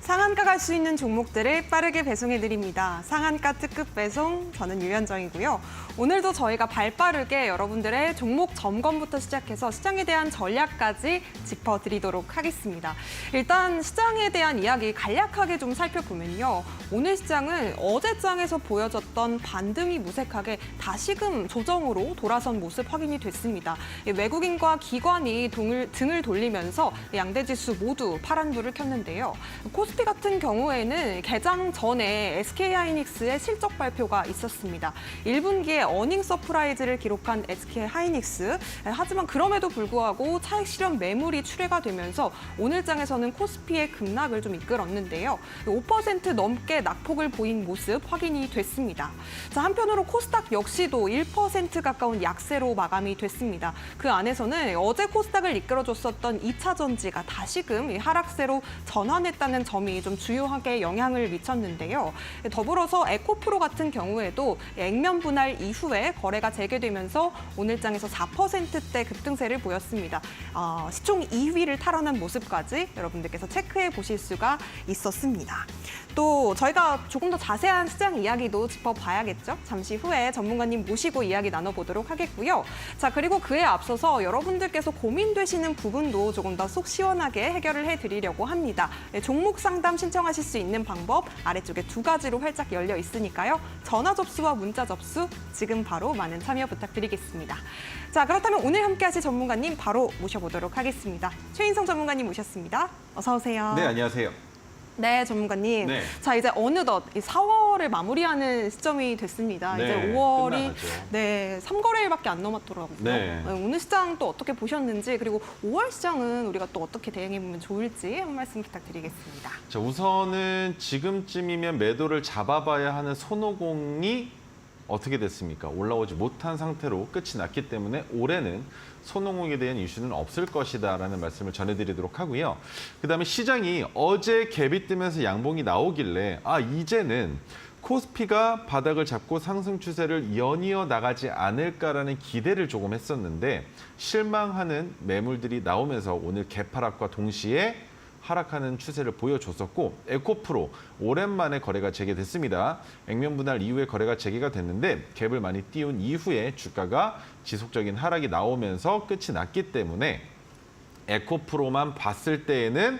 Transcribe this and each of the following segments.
상한가 갈 수 있는 종목들을 빠르게 배송해드립니다. 상한가 특급 배송, 저는 유현정이고요. 오늘도 저희가 발빠르게 여러분들의 종목 점검부터 시작해서 시장에 대한 전략까지 짚어드리도록 하겠습니다. 일단 시장에 대한 이야기 간략하게 좀 살펴보면요. 오늘 시장은 어제장에서 보여졌던 반등이 무색하게 다시금 조정으로 돌아선 모습 확인이 됐습니다. 외국인과 기관이 등을 돌리면서 양대지수 모두 파란불을 켰는데요. 코스피 같은 경우에는 개장 전에 SK하이닉스의 실적 발표가 있었습니다. 1분기에 어닝 서프라이즈를 기록한 SK하이닉스. 하지만 그럼에도 불구하고 차익 실현 매물이 출회가 되면서 오늘 장에서는 코스피의 급락을 좀 이끌었는데요. 5% 넘게 낙폭을 보인 모습 확인이 됐습니다. 자, 한편으로 코스닥 역시도 1% 가까운 약세로 마감이 됐습니다. 그 안에서는 어제 코스닥을 이끌어줬었던 2차 전지가 다시금 하락세로 전환했다는 점이 좀 주요하게 영향을 미쳤는데요. 더불어서 에코프로 같은 경우에도 액면 분할 이후에 거래가 재개되면서 오늘장에서 4%대 급등세를 보였습니다. 시총 2위를 탈환한 모습까지 여러분들께서 체크해 보실 수가 있었습니다. 또 저희가 조금 더 자세한 시장 이야기도 짚어봐야겠죠. 잠시 후에 전문가님 모시고 이야기 나눠보도록 하겠고요. 자, 그리고 그에 앞서서 여러분들께서 고민되시는 부분도 조금 더 속 시원하게 해결을 해드리려고 합니다. 종목 상담 신청하실 수 있는 방법 아래쪽에 2가지로 활짝 열려 있으니까요. 전화 접수와 문자 접수 지금 바로 많은 참여 부탁드리겠습니다. 자, 그렇다면 오늘 함께하실 전문가님 바로 모셔보도록 하겠습니다. 최인성 전문가님 모셨습니다. 어서 오세요. 네, 안녕하세요. 네, 전문가님. 네. 자, 이제 어느덧 이 4월을 마무리하는 시점이 됐습니다. 네, 이제 5월이 끝나가죠. 3거래일밖에 안 남았더라고요. 네. 오늘 시장 또 어떻게 보셨는지, 그리고 5월 시장은 우리가 또 어떻게 대응해보면 좋을지 한 말씀 부탁드리겠습니다. 자, 우선은 지금쯤이면 매도를 잡아봐야 하는 손오공이 어떻게 됐습니까? 올라오지 못한 상태로 끝이 났기 때문에 올해는 손오공에 대한 이슈는 없을 것이다라는 말씀을 전해드리도록 하고요. 그다음에 시장이 어제 갭이 뜨면서 양봉이 나오길래 이제는 코스피가 바닥을 잡고 상승 추세를 연이어 나가지 않을까라는 기대를 조금 했었는데 실망하는 매물들이 나오면서 오늘 갭 하락과 동시에 하락하는 추세를 보여줬었고 에코프로 오랜만에 거래가 재개됐습니다. 액면 분할 이후에 거래가 재개가 됐는데 갭을 많이 띄운 이후에 주가가 지속적인 하락이 나오면서 끝이 났기 때문에 에코프로만 봤을 때에는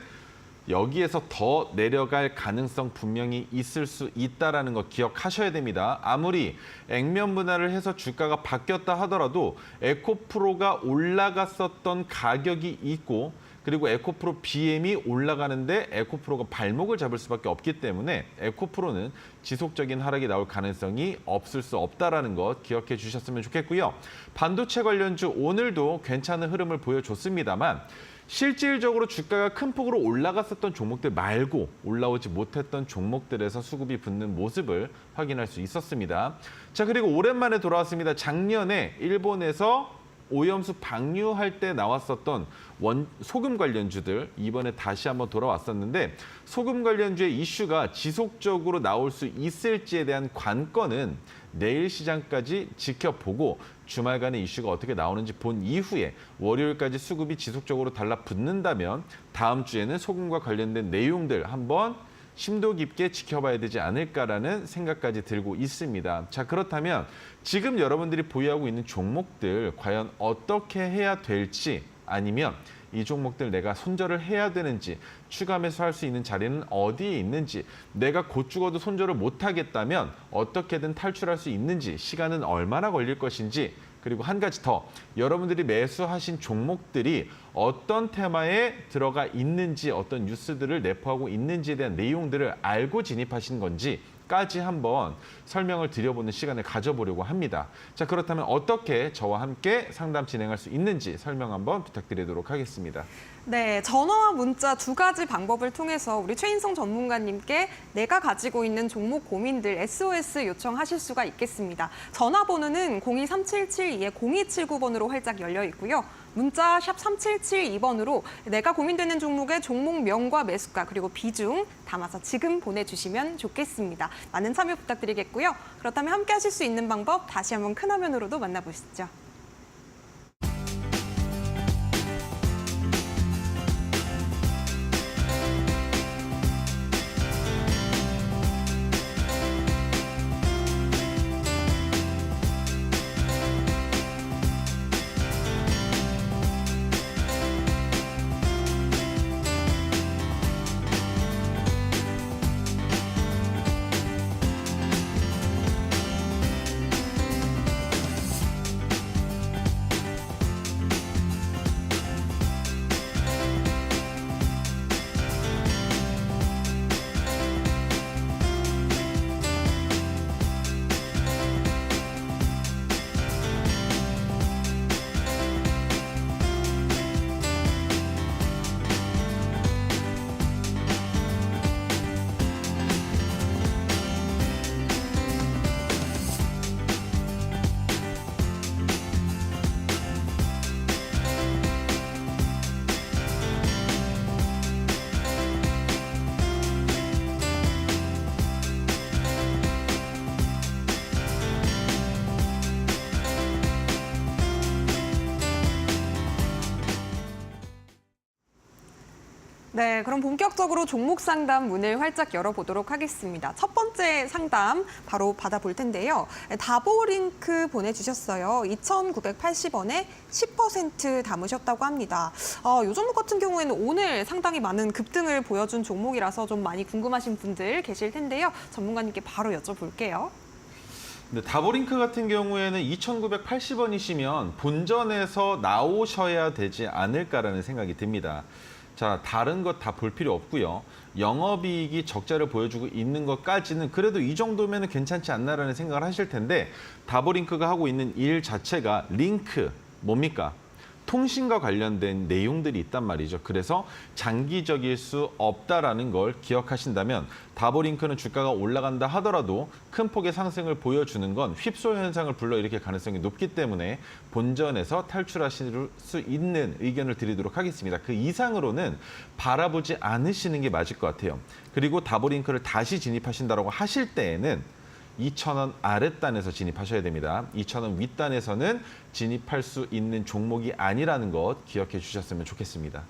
여기에서 더 내려갈 가능성 분명히 있을 수 있다는 거 기억하셔야 됩니다. 아무리 액면 분할을 해서 주가가 바뀌었다 하더라도 에코프로가 올라갔었던 가격이 있고 그리고 에코프로 BM이 올라가는데 에코프로가 발목을 잡을 수밖에 없기 때문에 에코프로는 지속적인 하락이 나올 가능성이 없을 수 없다는 것 기억해 주셨으면 좋겠고요. 반도체 관련주 오늘도 괜찮은 흐름을 보여줬습니다만 실질적으로 주가가 큰 폭으로 올라갔었던 종목들 말고 올라오지 못했던 종목들에서 수급이 붙는 모습을 확인할 수 있었습니다. 자, 그리고 오랜만에 돌아왔습니다. 작년에 일본에서 오염수 방류할 때 나왔었던 소금 관련주들 이번에 다시 한번 돌아왔었는데 소금 관련주의 이슈가 지속적으로 나올 수 있을지에 대한 관건은 내일 시장까지 지켜보고 주말간의 이슈가 어떻게 나오는지 본 이후에 월요일까지 수급이 지속적으로 달라붙는다면 다음 주에는 소금과 관련된 내용들 한번 심도 깊게 지켜봐야 되지 않을까라는 생각까지 들고 있습니다. 자, 그렇다면 지금 여러분들이 보유하고 있는 종목들 과연 어떻게 해야 될지 아니면 이 종목들 내가 손절을 해야 되는지 추가 매수할 수 있는 자리는 어디에 있는지 내가 곧 죽어도 손절을 못하겠다면 어떻게든 탈출할 수 있는지 시간은 얼마나 걸릴 것인지 그리고 한 가지 더 여러분들이 매수하신 종목들이 어떤 테마에 들어가 있는지 어떤 뉴스들을 내포하고 있는지에 대한 내용들을 알고 진입하신 건지까지 한번 설명을 드려보는 시간을 가져보려고 합니다. 자, 그렇다면 어떻게 저와 함께 상담 진행할 수 있는지 설명 한번 부탁드리도록 하겠습니다. 네, 전화와 문자 2가지 방법을 통해서 우리 최인성 전문가님께 내가 가지고 있는 종목 고민들 SOS 요청하실 수가 있겠습니다. 전화번호는 02377-0279번으로 활짝 열려 있고요. 문자 샵 3772번으로 내가 고민되는 종목의 종목명과 매수가 그리고 비중 담아서 지금 보내주시면 좋겠습니다. 많은 참여 부탁드리겠고요. 그렇다면 함께 하실 수 있는 방법 다시 한번 큰 화면으로도 만나보시죠. 네, 그럼 본격적으로 종목 상담 문을 활짝 열어보도록 하겠습니다. 첫 번째 상담 바로 받아볼 텐데요. 다보링크 보내주셨어요. 2,980원에 10% 담으셨다고 합니다. 이 종목 같은 경우에는 오늘 상당히 많은 급등을 보여준 종목이라서 좀 많이 궁금하신 분들 계실 텐데요. 전문가님께 바로 여쭤볼게요. 네, 다보링크 같은 경우에는 2,980원이시면 본전에서 나오셔야 되지 않을까라는 생각이 듭니다. 자, 다른 것 다 볼 필요 없고요. 영업이익이 적자를 보여주고 있는 것까지는 그래도 이 정도면 괜찮지 않나라는 생각을 하실 텐데 다보링크가 하고 있는 일 자체가 링크, 뭡니까? 통신과 관련된 내용들이 있단 말이죠. 그래서 장기적일 수 없다라는 걸 기억하신다면 다보링크는 주가가 올라간다 하더라도 큰 폭의 상승을 보여주는 건 휩소 현상을 불러일으킬 가능성이 높기 때문에 본전에서 탈출하실 수 있는 의견을 드리도록 하겠습니다. 그 이상으로는 바라보지 않으시는 게 맞을 것 같아요. 그리고 다보링크를 다시 진입하신다고 하실 때에는 2,000원 아랫단에서 진입하셔야 됩니다. 2,000원 윗단에서는 진입할 수 있는 종목이 아니라는 것 기억해 주셨으면 좋겠습니다.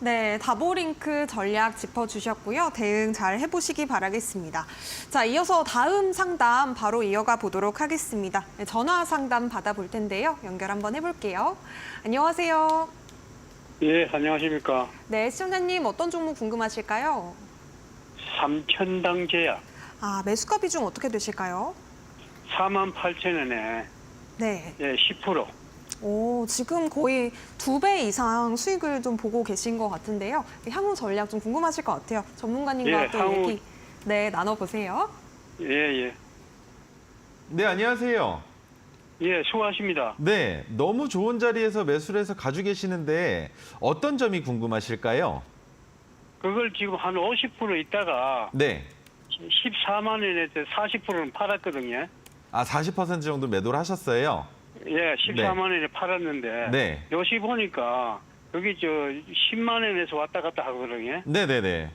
네, 다보링크 전략 짚어주셨고요. 대응 잘 해보시기 바라겠습니다. 자, 이어서 다음 상담 바로 이어가 보도록 하겠습니다. 네, 전화 상담 받아볼 텐데요. 연결 한번 해볼게요. 안녕하세요. 예, 안녕하십니까. 네, 시청자님 어떤 종목 궁금하실까요? 삼천당제약 매수가 비중 어떻게 되실까요? 48,000원에 네. 예, 10%. 지금 거의 2배 이상 수익을 좀 보고 계신 것 같은데요. 향후 전략 좀 궁금하실 것 같아요. 전문가님과 예, 또 향후- 얘기 나눠보세요. 예, 예. 네, 안녕하세요. 예, 수고하십니다. 네, 너무 좋은 자리에서 매수를 해서 가지고 계시는데 어떤 점이 궁금하실까요? 그걸 지금 한 50% 있다가 네. 14만 원에 40%는 팔았거든요. 40% 정도 매도를 하셨어요. 예, 14만 원에 팔았는데 네. 요시 보니까 여기 10만 원에서 왔다 갔다 하거든요. 네네네.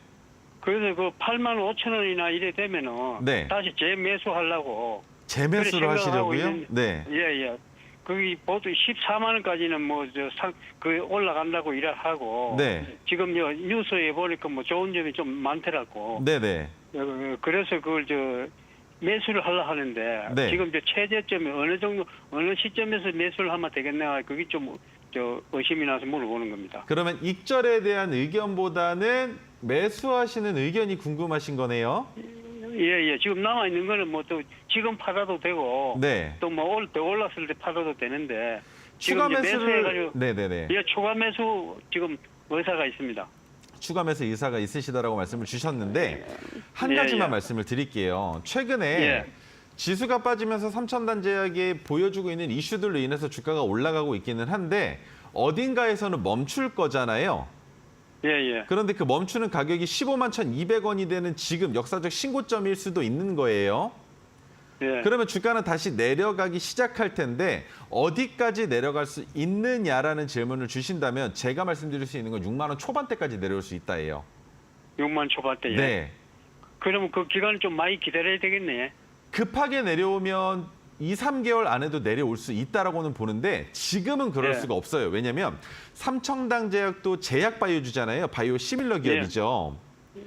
그래서 그 8만 5천 원이나 이래 되면은 네. 다시 재매수하려고 재매수를 그래 하시려고요? 생각하고 있는- 네. 예, 예. 거기 보통 14만 원까지는 그 올라간다고 일하고 네. 지금 뉴스에 보니까 좋은 점이 좀 많더라고. 네네. 그래서 그걸 매수를 하려 하는데 네. 지금 최저점이 어느 시점에서 매수를 하면 되겠나 그게 좀 의심이 나서 물어보는 겁니다. 그러면 익절에 대한 의견보다는 매수하시는 의견이 궁금하신 거네요. 예, 예. 지금 남아 있는 거는 또 지금 팔아도 되고 네. 또 더 올랐을 때 팔아도 되는데 추가 지금 이제 매수를 매수해가지고 네네네. 예, 추가 매수 지금 의사가 있습니다. 추가 매수 의사가 있으시다라고 말씀을 주셨는데 한 예, 가지만 예. 말씀을 드릴게요. 최근에 예. 지수가 빠지면서 삼천단제약이 보여주고 있는 이슈들로 인해서 주가가 올라가고 있기는 한데 어딘가에서는 멈출 거잖아요. 예, 예. 그런데 그 멈추는 가격이 15만 1,200원이 되는 지금 역사적 신고점일 수도 있는 거예요. 예. 그러면 주가는 다시 내려가기 시작할 텐데 어디까지 내려갈 수 있느냐라는 질문을 주신다면 제가 말씀드릴 수 있는 건 6만 원 초반대까지 내려올 수 있다예요. 6만 초반대에. 네. 그러면 그 기간을 좀 많이 기다려야 되겠네. 급하게 내려오면 2, 3개월 안에도 내려올 수 있다라고는 보는데 지금은 그럴 예. 수가 없어요. 왜냐하면 삼청당제약도 제약 바이오주잖아요. 바이오 시밀러 기업이죠.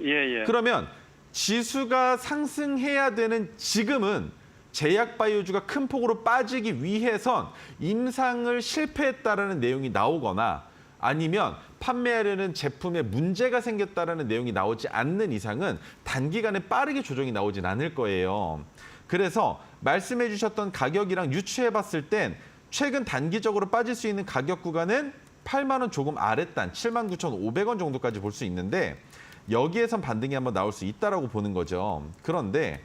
예, 예. 그러면 지수가 상승해야 되는 지금은 제약 바이오주가 큰 폭으로 빠지기 위해선 임상을 실패했다라는 내용이 나오거나 아니면 판매하려는 제품에 문제가 생겼다라는 내용이 나오지 않는 이상은 단기간에 빠르게 조정이 나오진 않을 거예요. 그래서 말씀해 주셨던 가격이랑 유추해 봤을 땐 최근 단기적으로 빠질 수 있는 가격 구간은 8만 원 조금 아랫단 7만 9,500원 정도까지 볼 수 있는데 여기에선 반등이 한번 나올 수 있다라고 보는 거죠. 그런데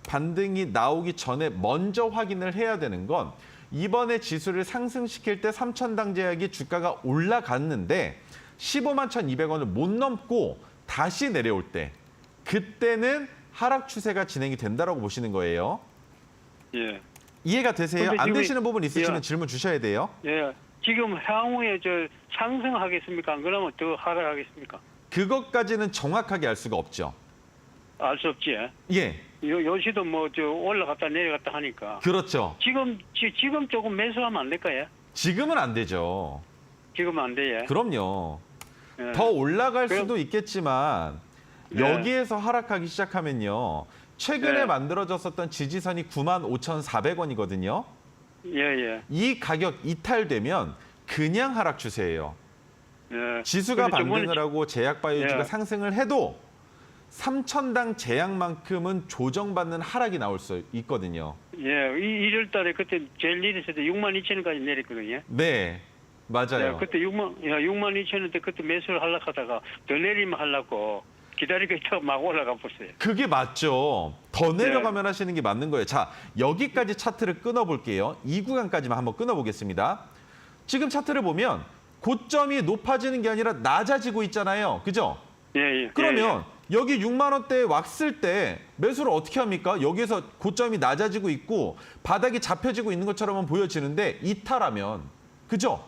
반등이 나오기 전에 먼저 확인을 해야 되는 건 이번에 지수를 상승시킬 때 삼천당제약이 주가가 올라갔는데 15만 1,200원을 못 넘고 다시 내려올 때 그때는 하락 추세가 진행이 된다라고 보시는 거예요. 예. 이해가 되세요? 근데 안 지금 되시는 부분 있으시면 예. 질문 주셔야 돼요. 예. 지금 향후에 상승하겠습니까? 안 그러면 더 하락하겠습니까? 그것까지는 정확하게 알 수가 없죠. 알 수 없지. 예, 요시도 올라갔다 내려갔다 하니까. 그렇죠. 지금 조금 매수하면 안 될까요? 지금은 안 되죠. 지금 안 돼. 예. 그럼요. 예. 더 올라갈 그럼- 수도 있겠지만 네. 여기에서 하락하기 시작하면요. 최근에 네. 만들어졌었던 지지선이 95,400원이거든요. 예, 예. 이 가격 이탈되면 그냥 하락 추세예요. 예. 지수가 근데 저번에 반등을 하고 제약바이오주가 예. 상승을 해도 3천당 제약만큼은 조정받는 하락이 나올 수 있거든요. 예, 1월 달에 그때 제일 내렸을 때 62,000원까지 내렸거든요. 네, 맞아요. 예, 그때 62,000원대 그때 매수를 하려고 하다가 더 내리면 하려고 기다리고 있다가 막 올라가 봤어요. 그게 맞죠. 더 내려가면 하시는 게 맞는 거예요. 자, 여기까지 차트를 끊어볼게요. 이 구간까지만 한번 끊어보겠습니다. 지금 차트를 보면 고점이 높아지는 게 아니라 낮아지고 있잖아요. 그죠? 예, 예. 그러면 여기 6만 원대에 왔을 때 매수를 어떻게 합니까? 여기서 고점이 낮아지고 있고 바닥이 잡혀지고 있는 것처럼은 보여지는데 이탈하면 그죠?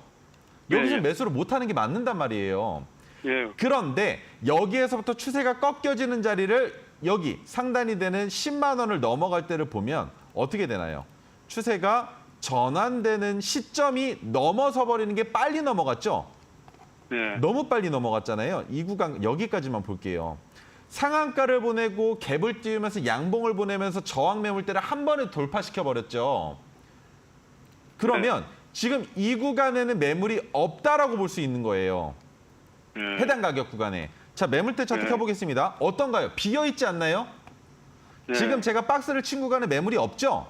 여기서 예, 예. 매수를 못하는 게 맞는단 말이에요. 예. 그런데 여기에서부터 추세가 꺾여지는 자리를 여기 상단이 되는 10만 원을 넘어갈 때를 보면 어떻게 되나요? 추세가 전환되는 시점이 넘어서 버리는 게 빨리 넘어갔죠? 예. 너무 빨리 넘어갔잖아요. 이 구간 여기까지만 볼게요. 상한가를 보내고 갭을 띄우면서 양봉을 보내면서 저항 매물대를 한 번에 돌파시켜 버렸죠. 그러면 지금 이 구간에는 매물이 없다라고 볼 수 있는 거예요. 예. 해당 가격 구간에. 자, 매물대 차트 네. 켜보겠습니다. 어떤가요? 비어 있지 않나요? 네. 지금 제가 박스를 친 구간에 매물이 없죠?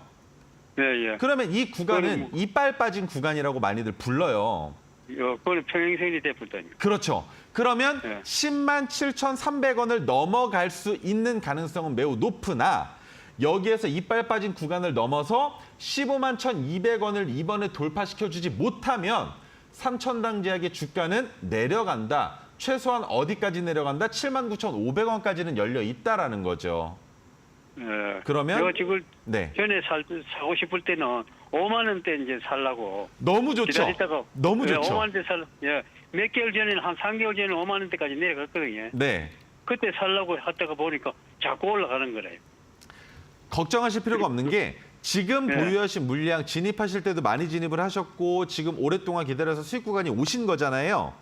예, 예. 그러면 이 구간은 그럼- 이빨 빠진 구간이라고 많이들 불러요. 그거는 평행선이 돼버렸다니. 그렇죠. 그러면 네. 107,300원을 넘어갈 수 있는 가능성은 매우 높으나 여기에서 이빨 빠진 구간을 넘어서 151,200원을 이번에 돌파시켜주지 못하면 3천당 제약의 주가는 내려간다. 최소한 어디까지 내려간다? 79,500원까지는 열려 있다라는 거죠. 예. 그러면- 내가 지금 네, 전에 사고 싶을 때는 5만 원대 이제 살라고 너무 좋죠. 기다리다가 너무 예, 좋죠. 5만 원대 예. 몇 개월 전에는 한 3개월 전에 5만 원대까지 내려갔거든요. 네, 그때 살라고 하다가 보니까 자꾸 올라가는 거래요. 걱정하실 필요가 없는 게 지금 네. 보유하신 물량 진입하실 때도 많이 진입을 하셨고 지금 오랫동안 기다려서 수익 구간이 오신 거잖아요.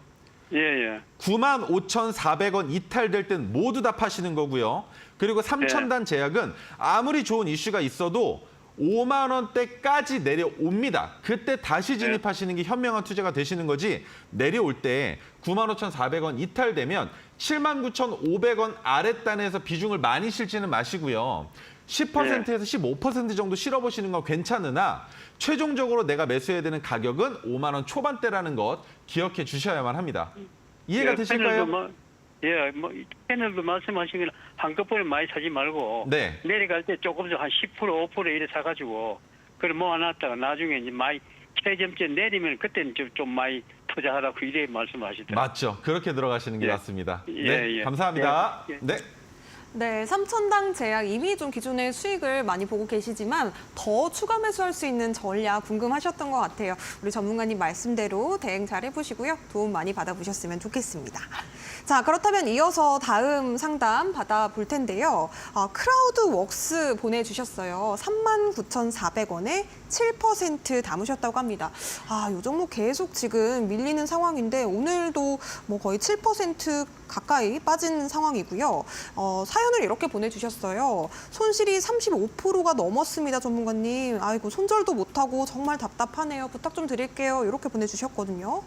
예, 예. 95,400원 이탈될 땐 모두 다 파시는 거고요. 그리고 3,000단 제약은 아무리 좋은 이슈가 있어도 5만 원대까지 내려옵니다. 그때 다시 진입하시는 게 현명한 투자가 되시는 거지 내려올 때 95,400원 이탈되면 79,500원 아랫단에서 비중을 많이 실지는 마시고요. 10%에서 15% 정도 실어보시는 건 괜찮으나 최종적으로 내가 매수해야 되는 가격은 5만 원 초반대라는 것 기억해 주셔야만 합니다. 이해가 예, 되실까요? 패널도 말씀하신 건 한꺼번에 많이 사지 말고 네. 내려갈 때 조금씩 한 10%, 5% 이래 사가지고 그래 모아놨다가 나중에 이제 많이 최저점 내리면 그때는 좀 많이 투자하라고 이래 말씀하시더라고요. 맞죠. 그렇게 들어가시는 게 예. 맞습니다. 예, 네, 예. 감사합니다. 예, 예. 네. 네, 3천당 제약 이미 좀 기존의 수익을 많이 보고 계시지만 더 추가 매수할 수 있는 전략 궁금하셨던 것 같아요. 우리 전문가님 말씀대로 대응 잘 해보시고요. 도움 많이 받아보셨으면 좋겠습니다. 자, 그렇다면 이어서 다음 상담 받아볼 텐데요. 크라우드웍스 보내주셨어요. 39,400원에 7% 담으셨다고 합니다. 이 종목 계속 지금 밀리는 상황인데 오늘도 뭐 거의 7% 가까이 빠진 상황이고요. 사연을 이렇게 보내주셨어요. 손실이 35%가 넘었습니다, 전문가님. 아이고, 손절도 못하고 정말 답답하네요. 부탁 좀 드릴게요. 이렇게 보내주셨거든요.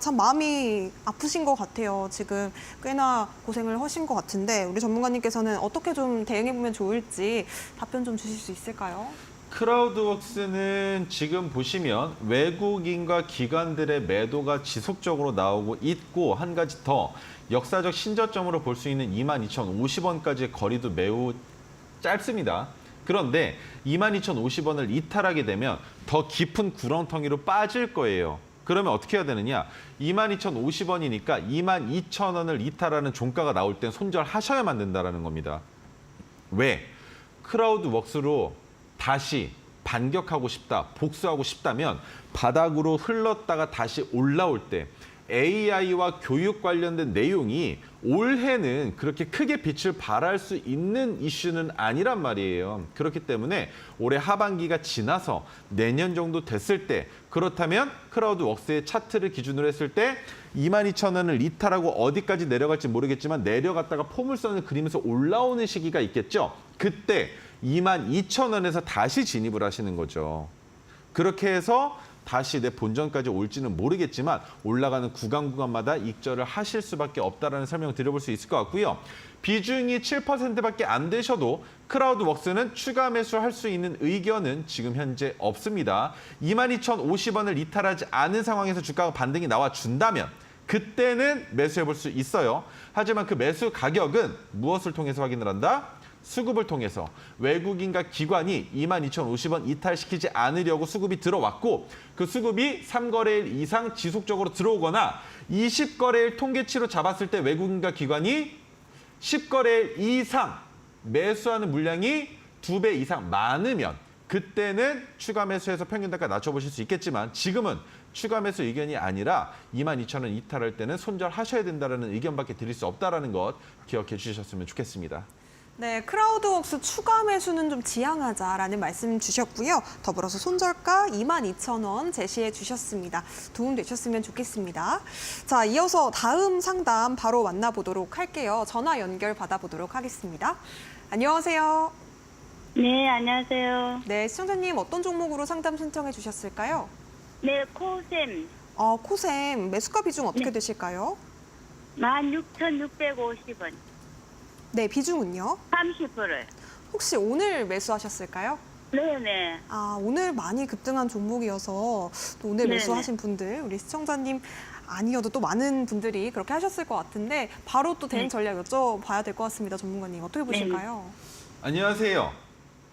참 마음이 아프신 것 같아요. 지금 꽤나 고생을 하신 것 같은데 우리 전문가님께서는 어떻게 좀 대응해보면 좋을지 답변 좀 주실 수 있을까요? 크라우드웍스는 지금 보시면 외국인과 기관들의 매도가 지속적으로 나오고 있고 한 가지 더 역사적 신저점으로 볼 수 있는 22,050원까지의 거리도 매우 짧습니다. 그런데 22,050원을 이탈하게 되면 더 깊은 구렁텅이로 빠질 거예요. 그러면 어떻게 해야 되느냐? 22,050원이니까 22,000원을 이탈하는 종가가 나올 땐 손절하셔야만 된다는 겁니다. 왜? 크라우드웍스로 다시 반격하고 싶다, 복수하고 싶다면 바닥으로 흘렀다가 다시 올라올 때 AI와 교육 관련된 내용이 올해는 그렇게 크게 빛을 발할 수 있는 이슈는 아니란 말이에요. 그렇기 때문에 올해 하반기가 지나서 내년 정도 됐을 때 그렇다면 크라우드웍스의 차트를 기준으로 했을 때 22,000원을 이탈하고 어디까지 내려갈지 모르겠지만 내려갔다가 포물선을 그리면서 올라오는 시기가 있겠죠. 그때 22,000원에서 다시 진입을 하시는 거죠. 그렇게 해서 다시 내 본전까지 올지는 모르겠지만 올라가는 구간마다 익절을 하실 수밖에 없다라는 설명을 드려볼 수 있을 것 같고요. 비중이 7%밖에 안 되셔도 크라우드웍스는 추가 매수할 수 있는 의견은 지금 현재 없습니다. 22,050원을 이탈하지 않은 상황에서 주가가 반등이 나와준다면 그때는 매수해볼 수 있어요. 하지만 그 매수 가격은 무엇을 통해서 확인을 한다? 수급을 통해서 외국인과 기관이 22,050원 이탈시키지 않으려고 수급이 들어왔고 그 수급이 3거래일 이상 지속적으로 들어오거나 20거래일 통계치로 잡았을 때 외국인과 기관이 10거래일 이상 매수하는 물량이 2배 이상 많으면 그때는 추가 매수해서 평균 단가 낮춰보실 수 있겠지만 지금은 추가 매수 의견이 아니라 22,000원 이탈할 때는 손절하셔야 된다는 의견밖에 드릴 수 없다는 것 기억해 주셨으면 좋겠습니다. 네, 크라우드웍스 추가 매수는 좀 지양하자라는 말씀 주셨고요. 더불어서 손절가 22,000원 제시해 주셨습니다. 도움 되셨으면 좋겠습니다. 자, 이어서 다음 상담 바로 만나보도록 할게요. 전화 연결 받아보도록 하겠습니다. 안녕하세요. 네, 안녕하세요. 네, 시청자님 어떤 종목으로 상담 신청해 주셨을까요? 네, 코셈 코셈 매수가 비중 어떻게 네. 되실까요? 16,650원, 네, 비중은요? 30%를. 혹시 오늘 매수하셨을까요? 네네. 오늘 많이 급등한 종목이어서 또 오늘 네네. 매수하신 분들, 우리 시청자님 아니어도 또 많은 분들이 그렇게 하셨을 것 같은데 바로 또 대응 네. 전략 여쭤봐야 될 것 같습니다. 전문가님 어떻게 보실까요? 안녕하세요.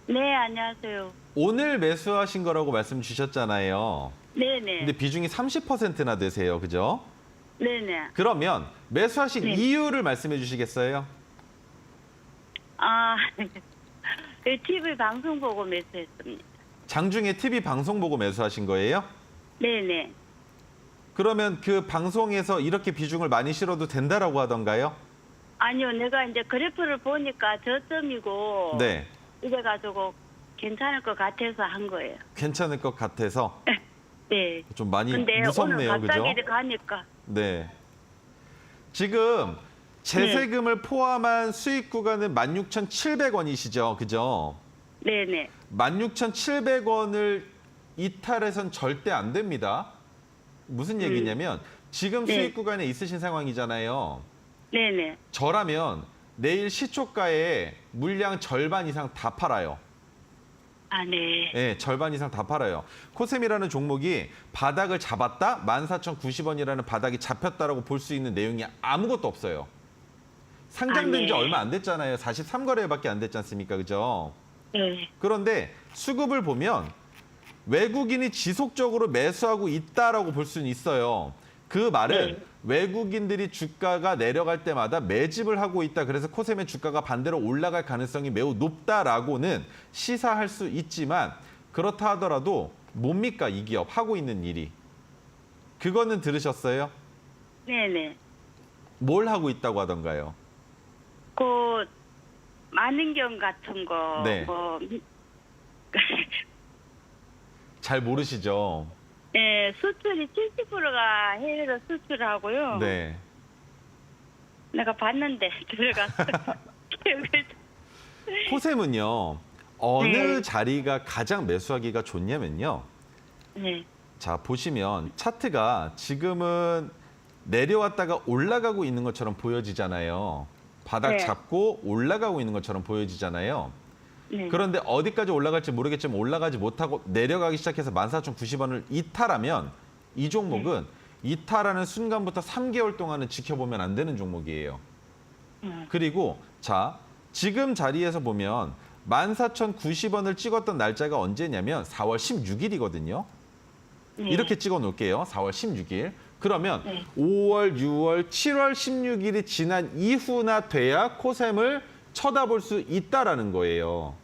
네, 안녕하세요. 오늘 매수하신 거라고 말씀 주셨잖아요. 네네. 근데 비중이 30%나 되세요. 그죠? 네네. 그러면 매수하신 네. 이유를 말씀해 주시겠어요? 그 TV 방송 보고 매수했습니다. 장중에 TV 방송 보고 매수하신 거예요? 네네. 그러면 그 방송에서 이렇게 비중을 많이 실어도 된다라고 하던가요? 아니요, 내가 이제 그래프를 보니까 저점이고 네. 이래가지고 괜찮을 것 같아서 한 거예요. 괜찮을 것 같아서 네. 좀 많이 근데 무섭네요. 오늘 그죠? 갑자기 이렇게 가니까. 네. 지금 재세금을 포함한 수익 구간은 16,700원이시죠. 그죠? 네네. 16,700원을 이탈해선 절대 안 됩니다. 무슨 얘기냐면 지금 네. 수익 구간에 있으신 상황이잖아요. 네네. 저라면 내일 시초가에 물량 절반 이상 다 팔아요. 네. 네, 절반 이상 다 팔아요. 코셈이라는 종목이 바닥을 잡았다? 14,090원이라는 바닥이 잡혔다라고 볼 수 있는 내용이 아무것도 없어요. 상장된 지 네. 얼마 안 됐잖아요. 43거래밖에 안 됐지 않습니까? 그죠? 네. 그런데 수급을 보면 외국인이 지속적으로 매수하고 있다라고 볼 수는 있어요. 그 말은 네. 외국인들이 주가가 내려갈 때마다 매집을 하고 있다. 그래서 코셈의 주가가 반대로 올라갈 가능성이 매우 높다라고는 시사할 수 있지만 그렇다 하더라도 뭡니까 이 기업 하고 있는 일이. 그거는 들으셨어요? 네네. 뭘 하고 있다고 하던가요? 그 만능경 같은 거, 네. 뭐, 잘 모르시죠? 네, 수출이 70%가 해외로 수출하고요. 네. 내가 봤는데 들어가서 기억을. 코셈은요. 어느 네. 자리가 가장 매수하기가 좋냐면요. 네, 자, 보시면 차트가 지금은 내려왔다가 올라가고 있는 것처럼 보여지잖아요. 바닥 네. 잡고 올라가고 있는 것처럼 보여지잖아요. 네, 그런데 어디까지 올라갈지 모르겠지만 올라가지 못하고 내려가기 시작해서 14,090원을 이탈하면 이 종목은 이탈하는 순간부터 3개월 동안은 지켜보면 안 되는 종목이에요. 그리고 자, 지금 자리에서 보면 14,090원을 찍었던 날짜가 언제냐면 4월 16일이거든요. 네. 이렇게 찍어 놓을게요. 4월 16일. 그러면 네. 5월, 6월, 7월 16일이 지난 이후나 돼야 코셈을 쳐다볼 수 있다라는 거예요.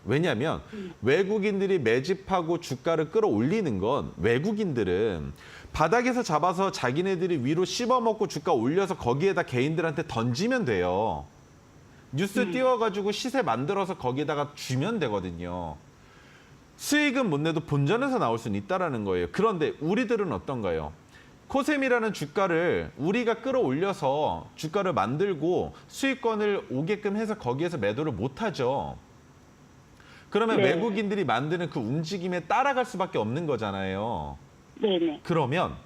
왜냐하면 외국인들이 매집하고 주가를 끌어올리는 건 외국인들은 바닥에서 잡아서 자기네들이 위로 씹어먹고 주가 올려서 거기에다 개인들한테 던지면 돼요. 뉴스 띄워가지고 시세 만들어서 거기에다가 주면 되거든요. 수익은 못 내도 본전에서 나올 수는 있다는 거예요. 그런데 우리들은 어떤가요? 코셈이라는 주가를 우리가 끌어올려서 주가를 만들고 수익권을 오게끔 해서 거기에서 매도를 못하죠. 그러면 네. 외국인들이 만드는 그 움직임에 따라갈 수밖에 없는 거잖아요. 네네. 그러면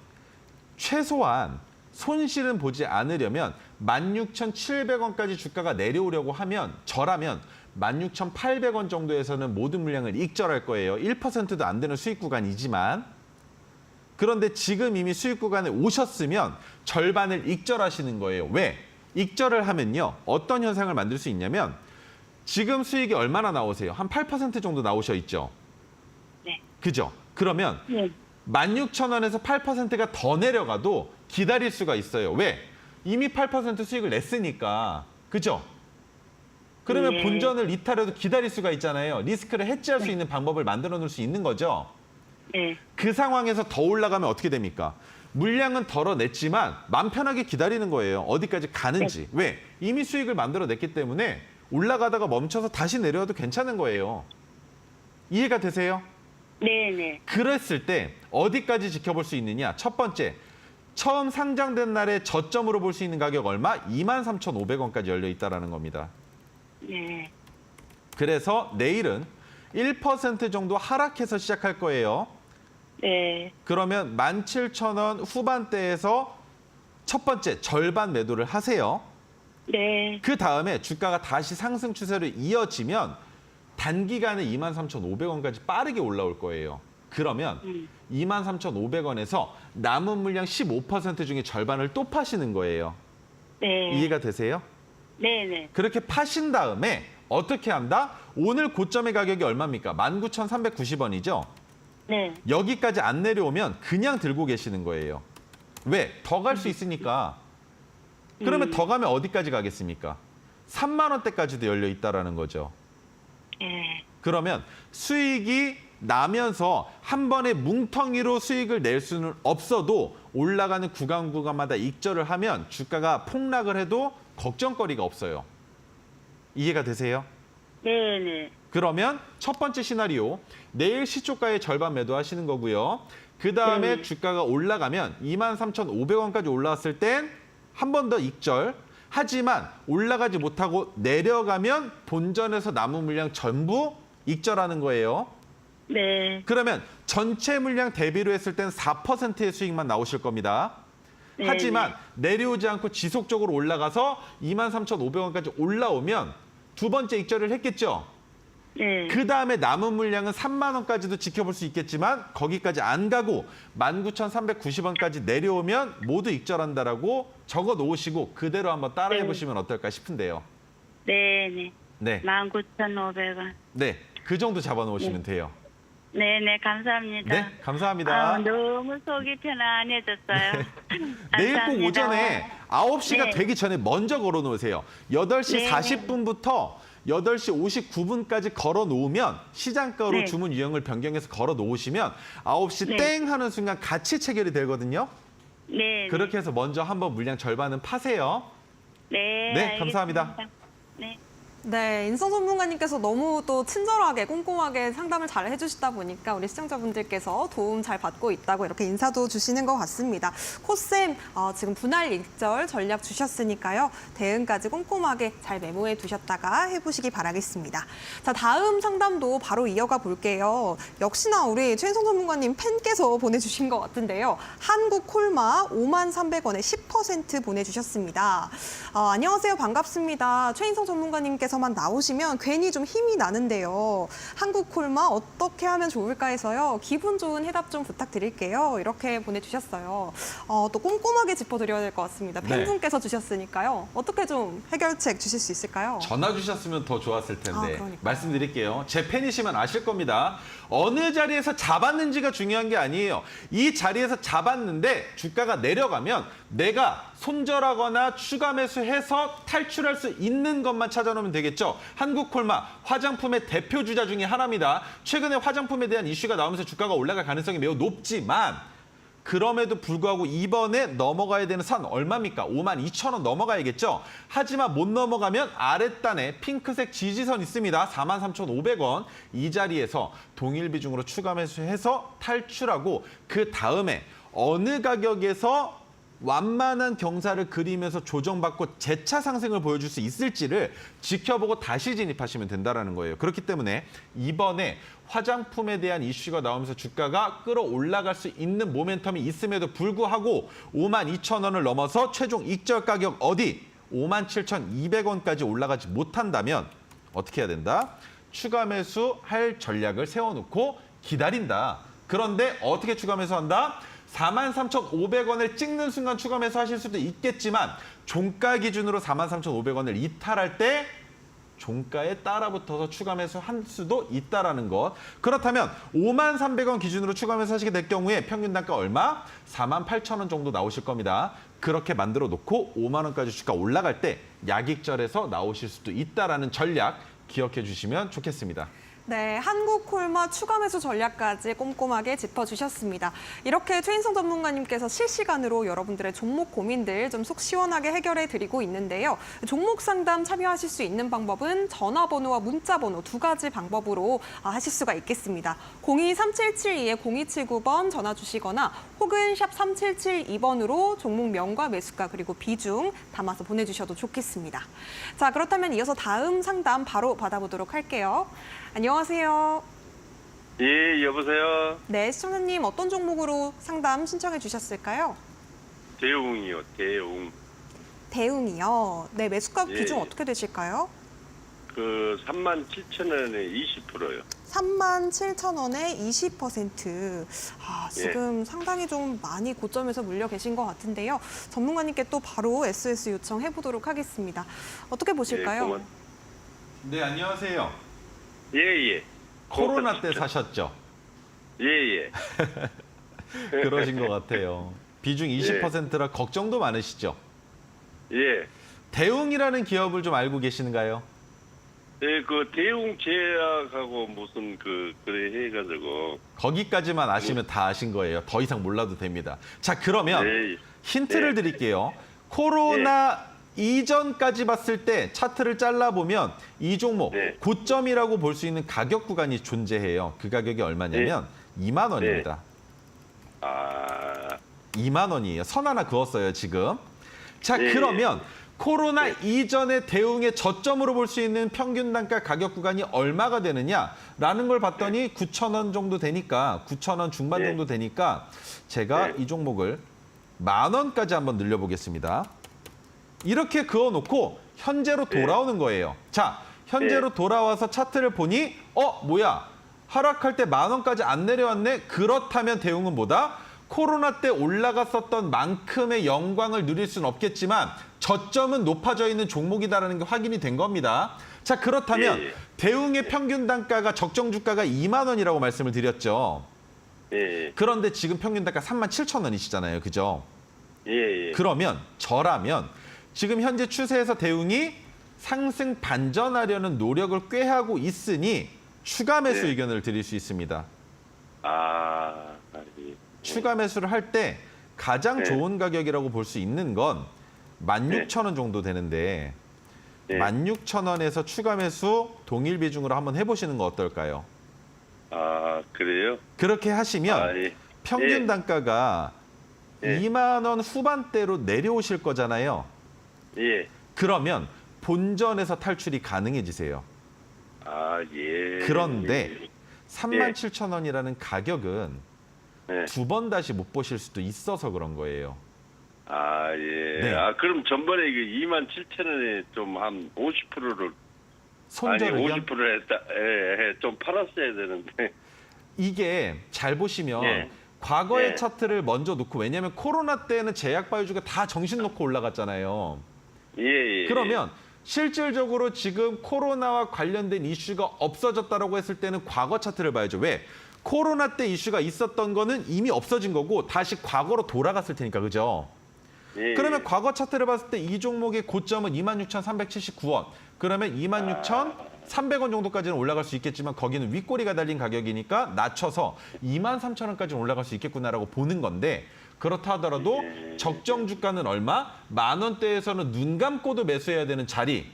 최소한 손실은 보지 않으려면 16,700원까지 주가가 내려오려고 하면 저라면 16,800원 정도에서는 모든 물량을 익절할 거예요. 1%도 안 되는 수익 구간이지만 그런데 지금 이미 수익 구간에 오셨으면 절반을 익절하시는 거예요. 왜? 익절을 하면요. 어떤 현상을 만들 수 있냐면 지금 수익이 얼마나 나오세요? 한 8% 정도 나오셔 있죠? 네. 그죠? 그러면 네. 16,000원에서 8%가 더 내려가도 기다릴 수가 있어요. 왜? 이미 8% 수익을 냈으니까. 그죠? 그러면 네. 본전을 이탈해도 기다릴 수가 있잖아요. 리스크를 해지할 수 있는 방법을 만들어 놓을 수 있는 거죠. 네. 그 상황에서 더 올라가면 어떻게 됩니까? 물량은 덜어냈지만 마음 편하게 기다리는 거예요. 어디까지 가는지. 왜? 이미 수익을 만들어냈기 때문에 올라가다가 멈춰서 다시 내려와도 괜찮은 거예요. 이해가 되세요? 네네. 그랬을 때 어디까지 지켜볼 수 있느냐? 첫 번째, 처음 상장된 날에 저점으로 볼 수 있는 가격 얼마? 23,500원까지 열려 있다는 겁니다. 네. 그래서 내일은 1% 정도 하락해서 시작할 거예요. 네. 그러면 17,000원 후반대에서 첫 번째 절반 매도를 하세요. 네. 그 다음에 주가가 다시 상승 추세로 이어지면 단기간에 23,500원까지 빠르게 올라올 거예요. 그러면 23,500원에서 남은 물량 15% 중에 절반을 또 파시는 거예요. 네. 이해가 되세요? 네네. 그렇게 파신 다음에 어떻게 한다? 오늘 고점의 가격이 얼마입니까? 19,390원이죠? 네. 여기까지 안 내려오면 그냥 들고 계시는 거예요. 왜? 더 갈 수 있으니까. 그러면 더 가면 어디까지 가겠습니까? 3만 원대까지도 열려 있다라는 거죠. 네. 그러면 수익이 나면서 한 번에 뭉텅이로 수익을 낼 수는 없어도 올라가는 구간마다 익절을 하면 주가가 폭락을 해도 걱정거리가 없어요. 이해가 되세요? 네네. 그러면 첫 번째 시나리오, 내일 시초가의 절반 매도하시는 거고요. 그 다음에 네. 주가가 올라가면 23,500원까지 올라왔을 땐 한 번 더 익절. 하지만 올라가지 못하고 내려가면 본전에서 남은 물량 전부 익절하는 거예요. 네. 그러면 전체 물량 대비로 했을 땐 4%의 수익만 나오실 겁니다. 네. 하지만 내려오지 않고 지속적으로 올라가서 23,500원까지 올라오면 두 번째 익절을 했겠죠. 네. 그 다음에 남은 물량은 3만 원까지도 지켜볼 수 있겠지만 거기까지 안 가고 19,390원까지 내려오면 모두 익절한다라고 적어 놓으시고 그대로 한번 따라해 보시면 어떨까 싶은데요. 네네. 네, 19,500원. 네, 그 정도 잡아 놓으시면 돼요. 네네. 감사합니다. 네, 감사합니다. 너무 속이 편안해졌어요. 내일 꼭 감사합니다. 오전에 9시가 네. 되기 전에 먼저 걸어 놓으세요. 8시 네. 40분부터 8시 59분까지 걸어 놓으면 시장가로 네. 주문 유형을 변경해서 걸어 놓으시면 9시 네. 땡 하는 순간 같이 체결이 되거든요. 네. 그렇게 해서 먼저 한번 물량 절반은 파세요. 네. 네, 감사합니다. 알겠습니다. 네. 네, 인성 전문가님께서 너무 또 친절하게 꼼꼼하게 상담을 잘 해주시다 보니까 우리 시청자분들께서 도움 잘 받고 있다고 이렇게 인사도 주시는 것 같습니다. 코쌤, 지금 분할 익절 전략 주셨으니까요. 대응까지 꼼꼼하게 잘 메모해 두셨다가 해보시기 바라겠습니다. 자, 다음 상담도 바로 이어가 볼게요. 역시나 우리 최인성 전문가님 팬께서 보내주신 것 같은데요. 한국 콜마 53,300원에 10% 보내주셨습니다. 안녕하세요. 반갑습니다. 최인성 전문가님께서만 나오시면 괜히 좀 힘이 나는데요. 한국 콜마 어떻게 하면 좋을까 해서요. 기분 좋은 해답 좀 부탁드릴게요. 이렇게 보내주셨어요. 또 꼼꼼하게 짚어드려야 될 것 같습니다. 네. 팬분께서 주셨으니까요. 어떻게 좀 해결책 주실 수 있을까요? 전화 주셨으면 더 좋았을 텐데 그러니까요. 말씀드릴게요. 제 팬이시면 아실 겁니다. 어느 자리에서 잡았는지가 중요한 게 아니에요. 이 자리에서 잡았는데 주가가 내려가면 내가 손절하거나 추가 매수해서 탈출할 수 있는 것만 찾아놓으면 되겠죠. 한국콜마 화장품의 대표 주자 중에 하나입니다. 최근에 화장품에 대한 이슈가 나오면서 주가가 올라갈 가능성이 매우 높지만 그럼에도 불구하고 이번에 넘어가야 되는 선 얼마입니까? 52,000원 넘어가야겠죠. 하지만 못 넘어가면 아랫단에 핑크색 지지선 있습니다. 43,500원. 이 자리에서 동일 비중으로 추가 매수해서 탈출하고 그 다음에 어느 가격에서 완만한 경사를 그리면서 조정받고 재차 상승을 보여줄 수 있을지를 지켜보고 다시 진입하시면 된다는 거예요. 그렇기 때문에 이번에 화장품에 대한 이슈가 나오면서 주가가 끌어올라갈 수 있는 모멘텀이 있음에도 불구하고 52,000원을 넘어서 최종 익절 가격 어디? 57,200원까지 올라가지 못한다면 어떻게 해야 된다? 추가 매수할 전략을 세워놓고 기다린다. 그런데 어떻게 추가 매수한다? 43,500원을 찍는 순간 추가 매수하실 수도 있겠지만 종가 기준으로 43,500원을 이탈할 때 종가에 따라붙어서 추가 매수할 수도 있다라는 것. 그렇다면 53,300원 기준으로 추가 매수하시게 될 경우에 평균 단가 얼마? 48,000원 정도 나오실 겁니다. 그렇게 만들어 놓고 5만 원까지 주가 올라갈 때 약익절에서 나오실 수도 있다라는 전략 기억해 주시면 좋겠습니다. 네, 한국콜마 추가 매수 전략까지 꼼꼼하게 짚어주셨습니다. 이렇게 최인성 전문가님께서 실시간으로 여러분들의 종목 고민들 좀 속 시원하게 해결해 드리고 있는데요. 종목 상담 참여하실 수 있는 방법은 전화번호와 문자번호 두 가지 방법으로 하실 수가 있겠습니다. 02-3772-0279번 전화 주시거나 혹은 샵 3772번으로 종목명과 매수가 그리고 비중 담아서 보내주셔도 좋겠습니다. 자, 그렇다면 이어서 다음 상담 바로 받아보도록 할게요. 안녕하세요. 예, 여보세요. 네, 시청자님 어떤 종목으로 상담 신청해 주셨을까요? 대웅이요, 대웅. 대웅이요. 네, 매수가 예. 비중 어떻게 되실까요? 그 37,000원에 20%요. 37,000원에 20%. 지금 상당히 좀 많이 고점에서 물려 계신 것 같은데요. 전문가님께 또 바로 SOS 요청해 보도록 하겠습니다. 어떻게 보실까요? 네, 안녕하세요. 예, 예. 코로나 때 사셨죠? 예, 예. 그러신 것 같아요. 비중 20%라 걱정도 많으시죠? 예. 대웅이라는 기업을 좀 알고 계시는가요? 예, 그 대웅 제약하고 무슨 그래 해가지고. 거기까지만 아시면 다 아신 거예요. 더 이상 몰라도 됩니다. 자, 그러면 예. 힌트를 네. 드릴게요. 코로나 이전까지 봤을 때 차트를 잘라보면 이 종목 네. 고점이라고 볼 수 있는 가격 구간이 존재해요. 그 가격이 얼마냐면 2만 원입니다. 아, 2만 원이에요. 선 하나 그었어요, 지금. 자, 네. 그러면 코로나 이전의 대웅의 저점으로 볼 수 있는 평균 단가 가격 구간이 얼마가 되느냐라는 걸 봤더니 9,000원 정도 되니까 9,000원 중반 네. 정도 되니까 제가 네. 이 종목을 10,000원까지 한번 늘려보겠습니다. 이렇게 그어놓고 현재로 돌아오는 거예요. 자, 현재로 돌아와서 차트를 보니 뭐야? 하락할 때 10,000원까지 안 내려왔네? 그렇다면 대웅은 뭐다? 코로나 때 올라갔었던 만큼의 영광을 누릴 수는 없겠지만 저점은 높아져 있는 종목이다라는 게 확인이 된 겁니다. 자, 그렇다면 예. 대웅의 평균 단가가 적정 주가가 2만 원이라고 말씀을 드렸죠. 예, 그런데 지금 평균 단가 37,000원이시잖아요. 그죠? 예, 예. 그러면 저라면 지금 현재 추세에서 대웅이 상승 반전하려는 노력을 꽤 하고 있으니 추가 매수 네. 의견을 드릴 수 있습니다. 예. 추가 매수를 할 때 가장 네. 좋은 가격이라고 볼 수 있는 건 16,000원 정도 되는데 네. 16,000원에서 추가 매수 동일 비중으로 한번 해보시는 거 어떨까요? 아, 그래요? 그렇게 하시면 예. 평균 예. 단가가 예. 2만 원 후반대로 내려오실 거잖아요. 예. 그러면 본전에서 탈출이 가능해지세요. 아, 예. 그런데 예. 37,000원이라는 가격은 네. 두 번 다시 못 보실 수도 있어서 그런 거예요. 아, 예. 네. 아, 그럼 전번에 27,000원에 좀 한 50%를 손절 아니, 의견? 50% 했다. 예, 좀 팔았어야 되는데. 이게 잘 보시면 예. 과거의 예. 차트를 먼저 놓고 왜냐하면 코로나 때는 제약바이오주가 다 정신 놓고 올라갔잖아요. 예, 예. 그러면 실질적으로 지금 코로나와 관련된 이슈가 없어졌다라고 했을 때는 과거 차트를 봐야죠. 왜? 코로나 때 이슈가 있었던 거는 이미 없어진 거고 다시 과거로 돌아갔을 테니까, 그죠? 예, 그러면 예. 과거 차트를 봤을 때 이 종목의 고점은 26,379원. 그러면 26,300원 정도까지는 올라갈 수 있겠지만 거기는 윗꼬리가 달린 가격이니까 낮춰서 23,000원까지는 올라갈 수 있겠구나라고 보는 건데 그렇다 하더라도 적정 주가는 얼마? 10,000원대에서는 눈 감고도 매수해야 되는 자리.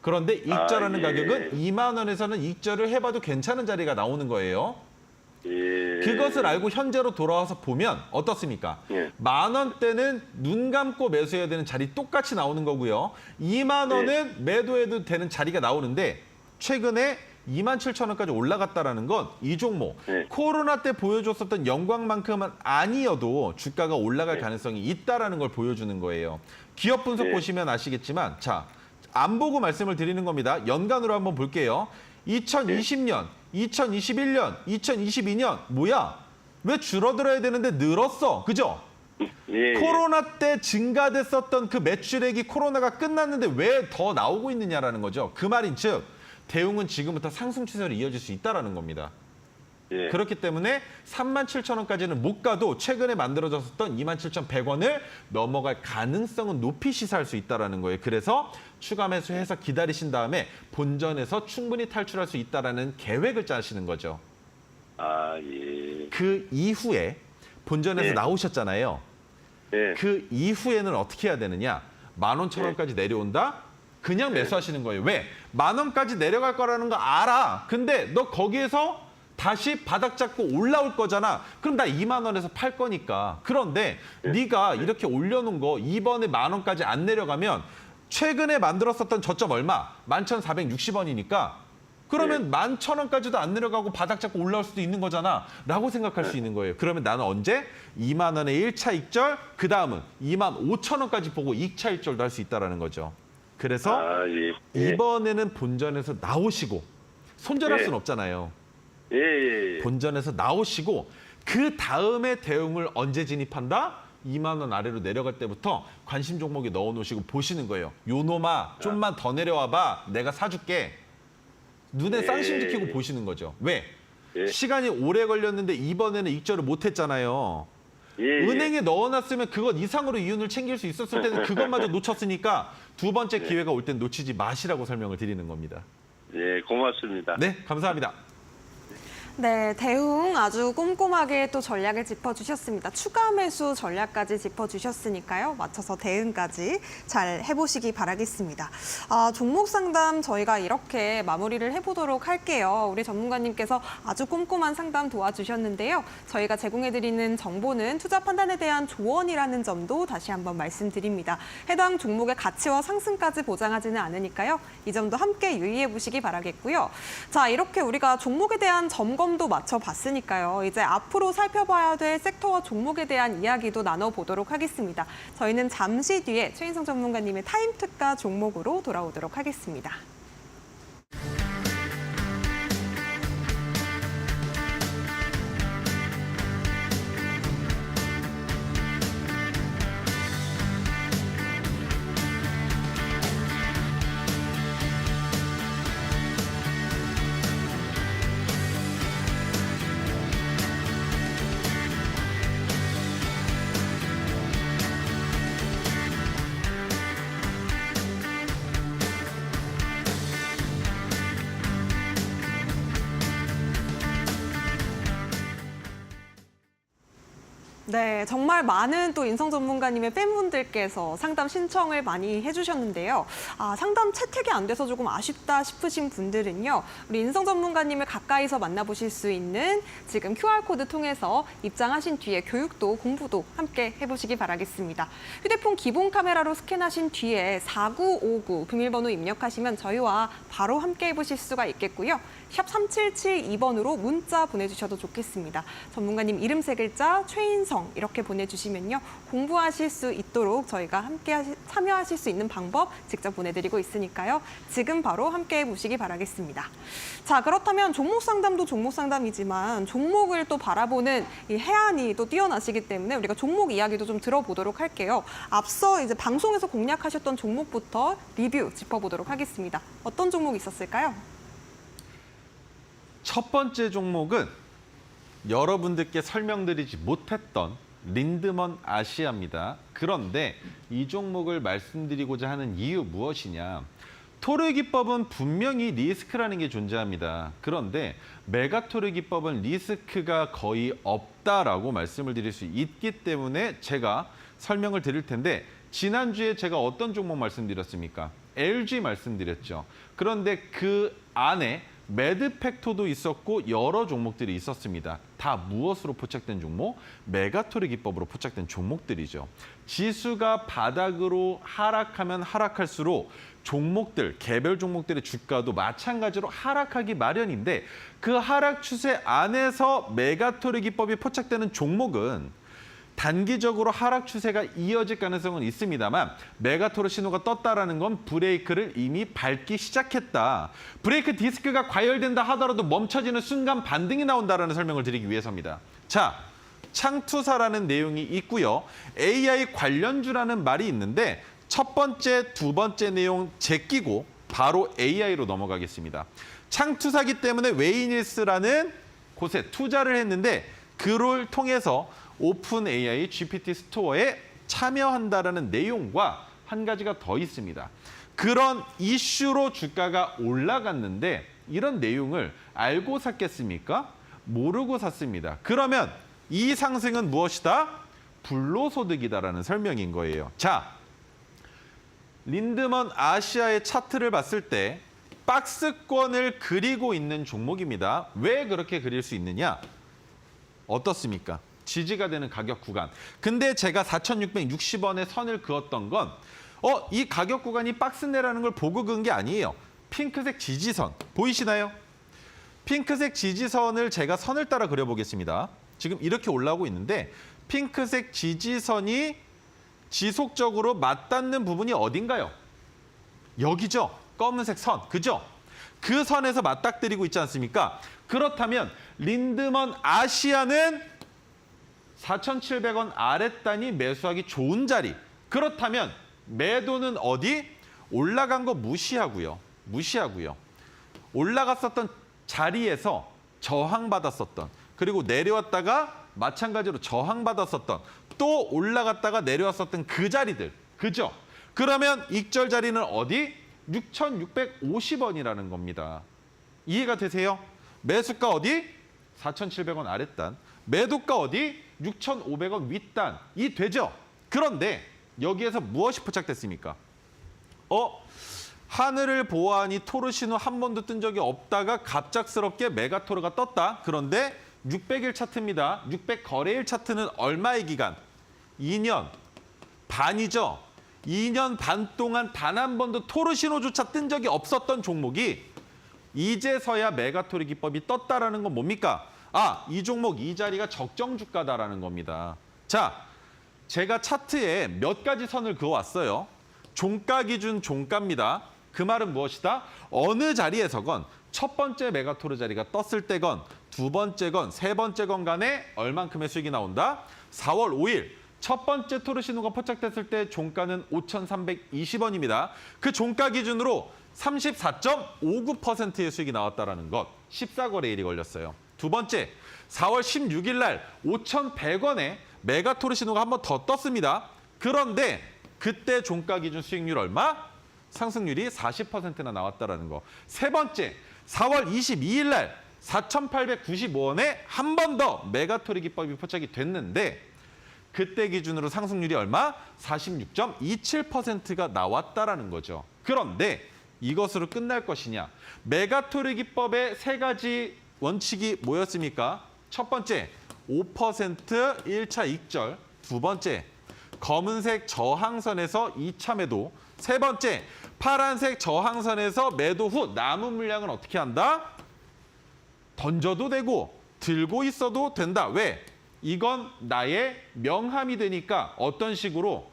그런데 익절하는 예. 가격은 2만 원에서는 익절을 해봐도 괜찮은 자리가 나오는 거예요. 예. 그것을 알고 현재로 돌아와서 보면 어떻습니까? 예. 10,000원대는 눈 감고 매수해야 되는 자리 똑같이 나오는 거고요. 2만 원은 매도해도 되는 자리가 나오는데 최근에 27,000원까지 올라갔다라는 건 이 종목 네. 코로나 때 보여줬었던 영광만큼은 아니어도 주가가 올라갈 가능성이 있다라는 걸 보여주는 거예요. 기업 분석 네. 보시면 아시겠지만 자, 안 보고 말씀을 드리는 겁니다. 연간으로 한번 볼게요. 2020년, 2021년, 2022년 뭐야? 왜 줄어들어야 되는데 늘었어? 그죠? 예. 코로나 때 증가됐었던 그 매출액이 코로나가 끝났는데 왜 더 나오고 있느냐라는 거죠. 그 말인 즉 대웅은 지금부터 상승 추세로 이어질 수 있다는 겁니다. 예. 그렇기 때문에 37,000원까지는 못 가도 최근에 만들어졌었던 27,100원을 넘어갈 가능성은 높이 시사할 수 있다는 거예요. 그래서 추가 매수해서 기다리신 다음에 본전에서 충분히 탈출할 수 있다는 계획을 짜시는 거죠. 아, 예. 그 이후에 본전에서 네. 나오셨잖아요. 예. 그 이후에는 어떻게 해야 되느냐? 11,000원까지 내려온다? 그냥 매수하시는 거예요. 왜? 10,000원까지 내려갈 거라는 거 알아. 근데 너 거기에서 다시 바닥 잡고 올라올 거잖아. 그럼 나 2만 원에서 팔 거니까. 그런데 네가 이렇게 올려놓은 거 이번에 10,000원까지 안 내려가면 최근에 만들었었던 저점 얼마? 11,460원이니까 그러면 11,000원까지도 안 내려가고 바닥 잡고 올라올 수도 있는 거잖아. 라고 생각할 수 있는 거예요. 그러면 나는 언제? 2만 원의 1차 익절, 그 다음은 25,000원까지 보고 2차 익절도 할 수 있다는 거죠. 그래서 아, 예. 예. 이번에는 본전에서 나오시고 손절할 예. 수는 없잖아요. 예, 예. 본전에서 나오시고 그 다음에 대응을 언제 진입한다? 2만 원 아래로 내려갈 때부터 관심 종목에 넣어놓으시고 보시는 거예요. 요놈아 좀만 더 내려와봐. 내가 사줄게. 눈에 예. 쌍심 지키고 보시는 거죠. 왜? 예. 시간이 오래 걸렸는데 이번에는 익절을 못했잖아요. 예, 예. 은행에 넣어놨으면 그것 이상으로 이윤을 챙길 수 있었을 때는 그것마저 놓쳤으니까 두 번째 기회가 올 땐 놓치지 마시라고 설명을 드리는 겁니다. 예, 고맙습니다. 네, 감사합니다. 네, 대웅 아주 꼼꼼하게 또 전략을 짚어주셨습니다. 추가 매수 전략까지 짚어주셨으니까요. 맞춰서 대응까지 잘 해보시기 바라겠습니다. 종목 상담 저희가 이렇게 마무리를 해보도록 할게요. 우리 전문가님께서 아주 꼼꼼한 상담 도와주셨는데요. 저희가 제공해드리는 정보는 투자 판단에 대한 조언이라는 점도 다시 한번 말씀드립니다. 해당 종목의 가치와 상승까지 보장하지는 않으니까요. 이 점도 함께 유의해 보시기 바라겠고요. 자, 이렇게 우리가 종목에 대한 점검도 맞춰봤으니까요. 이제 앞으로 살펴봐야 될 섹터와 종목에 대한 이야기도 나눠보도록 하겠습니다. 저희는 잠시 뒤에 최인성 전문가님의 타임 특가 종목으로 돌아오도록 하겠습니다. 네, 정말 많은 또 인성 전문가님의 팬분들께서 상담 신청을 많이 해주셨는데요. 상담 채택이 안 돼서 조금 아쉽다 싶으신 분들은요. 우리 인성 전문가님을 가까이서 만나보실 수 있는 지금 QR코드 통해서 입장하신 뒤에 교육도 공부도 함께 해보시기 바라겠습니다. 휴대폰 기본 카메라로 스캔하신 뒤에 4959 비밀번호 입력하시면 저희와 바로 함께 해보실 수가 있겠고요. 샵 3772번으로 문자 보내주셔도 좋겠습니다. 전문가님 이름 세 글자 최인성 이렇게 보내주시면요. 공부하실 수 있도록 저희가 함께 참여하실 수 있는 방법 직접 보내드리고 있으니까요. 지금 바로 함께 해보시기 바라겠습니다. 자, 그렇다면 종목 상담도 종목 상담이지만 종목을 또 바라보는 이 해안이 또 뛰어나시기 때문에 우리가 종목 이야기도 좀 들어보도록 할게요. 앞서 이제 방송에서 공략하셨던 종목부터 리뷰 짚어보도록 하겠습니다. 어떤 종목이 있었을까요? 첫 번째 종목은 여러분들께 설명드리지 못했던 린드먼 아시아입니다. 그런데 이 종목을 말씀드리고자 하는 이유 무엇이냐? 토르 기법은 분명히 리스크라는 게 존재합니다. 그런데 메가토르 기법은 리스크가 거의 없다라고 말씀을 드릴 수 있기 때문에 제가 설명을 드릴 텐데 지난주에 제가 어떤 종목 말씀드렸습니까? LG 말씀드렸죠. 그런데 그 안에 매드팩토도 있었고 여러 종목들이 있었습니다. 다 무엇으로 포착된 종목? 메가토르 기법으로 포착된 종목들이죠. 지수가 바닥으로 하락하면 하락할수록 종목들, 개별 종목들의 주가도 마찬가지로 하락하기 마련인데 그 하락 추세 안에서 메가토르 기법이 포착되는 종목은 단기적으로 하락 추세가 이어질 가능성은 있습니다만 메가토르 신호가 떴다라는 건 브레이크를 이미 밟기 시작했다. 브레이크 디스크가 과열된다 하더라도 멈춰지는 순간 반등이 나온다라는 설명을 드리기 위해서입니다. 자, 창투사라는 내용이 있고요. AI 관련주라는 말이 있는데 첫 번째, 두 번째 내용 제끼고 바로 AI로 넘어가겠습니다. 창투사기 때문에 웨이닐스라는 곳에 투자를 했는데 그를 통해서 오픈 AI GPT 스토어에 참여한다라는 내용과 한 가지가 더 있습니다. 그런 이슈로 주가가 올라갔는데 이런 내용을 알고 샀겠습니까? 모르고 샀습니다. 그러면 이 상승은 무엇이다? 불로소득이다라는 설명인 거예요. 자, 린드먼 아시아의 차트를 봤을 때 박스권을 그리고 있는 종목입니다. 왜 그렇게 그릴 수 있느냐? 어떻습니까? 지지가 되는 가격 구간. 근데 제가 4,660원에 선을 그었던 건 이 가격 구간이 박스내라는 걸 보고 그은 게 아니에요. 핑크색 지지선 보이시나요? 핑크색 지지선을 제가 선을 따라 그려보겠습니다. 지금 이렇게 올라오고 있는데 핑크색 지지선이 지속적으로 맞닿는 부분이 어딘가요? 여기죠. 검은색 선, 그죠? 그 선에서 맞닥뜨리고 있지 않습니까? 그렇다면 린드먼 아시아는 4,700원 아랫단이 매수하기 좋은 자리. 그렇다면 매도는 어디? 올라간 거 무시하고요. 올라갔었던 자리에서 저항받았었던, 그리고 내려왔다가 마찬가지로 저항받았었던, 또 올라갔다가 내려왔었던 그 자리들. 그죠? 그러면 익절 자리는 어디? 6,650원이라는 겁니다. 이해가 되세요? 매수가 어디? 4,700원 아랫단. 매도가 어디? 6,500원 윗단. 이 되죠? 그런데 여기에서 무엇이 포착됐습니까? 하늘을 보아하니 토르 신호 한 번도 뜬 적이 없다가 갑작스럽게 메가토르가 떴다. 그런데 600일 차트입니다. 600 거래일 차트는 얼마의 기간? 2년 반이죠. 2년 반 동안 단 한 번도 토르 신호조차 뜬 적이 없었던 종목이 이제서야 메가토르 기법이 떴다라는 건 뭡니까? 이 종목 이 자리가 적정 주가다라는 겁니다. 자, 제가 차트에 몇 가지 선을 그어왔어요. 종가 기준 종가입니다. 그 말은 무엇이다? 어느 자리에서건 첫 번째 메가토르 자리가 떴을 때건 두 번째건 세 번째건 간에 얼만큼의 수익이 나온다? 4월 5일 첫 번째 토르 신호가 포착됐을 때 종가는 5,320원입니다. 그 종가 기준으로 34.59%의 수익이 나왔다는 것. 14거래일이 걸렸어요. 두 번째, 4월 16일 날 5,100원에 메가토르 신호가 한 번 더 떴습니다. 그런데 그때 종가 기준 수익률 얼마? 상승률이 40%나 나왔다는 거. 세 번째, 4월 22일 날 4,895원에 한 번 더 메가토르 기법이 포착이 됐는데 그때 기준으로 상승률이 얼마? 46.27%가 나왔다라는 거죠. 그런데 이것으로 끝날 것이냐? 메가토르 기법의 세 가지 원칙이 뭐였습니까? 첫 번째, 5% 1차 익절. 두 번째, 검은색 저항선에서 2차 매도. 세 번째, 파란색 저항선에서 매도 후 남은 물량은 어떻게 한다? 던져도 되고 들고 있어도 된다. 왜? 이건 나의 명함이 되니까 어떤 식으로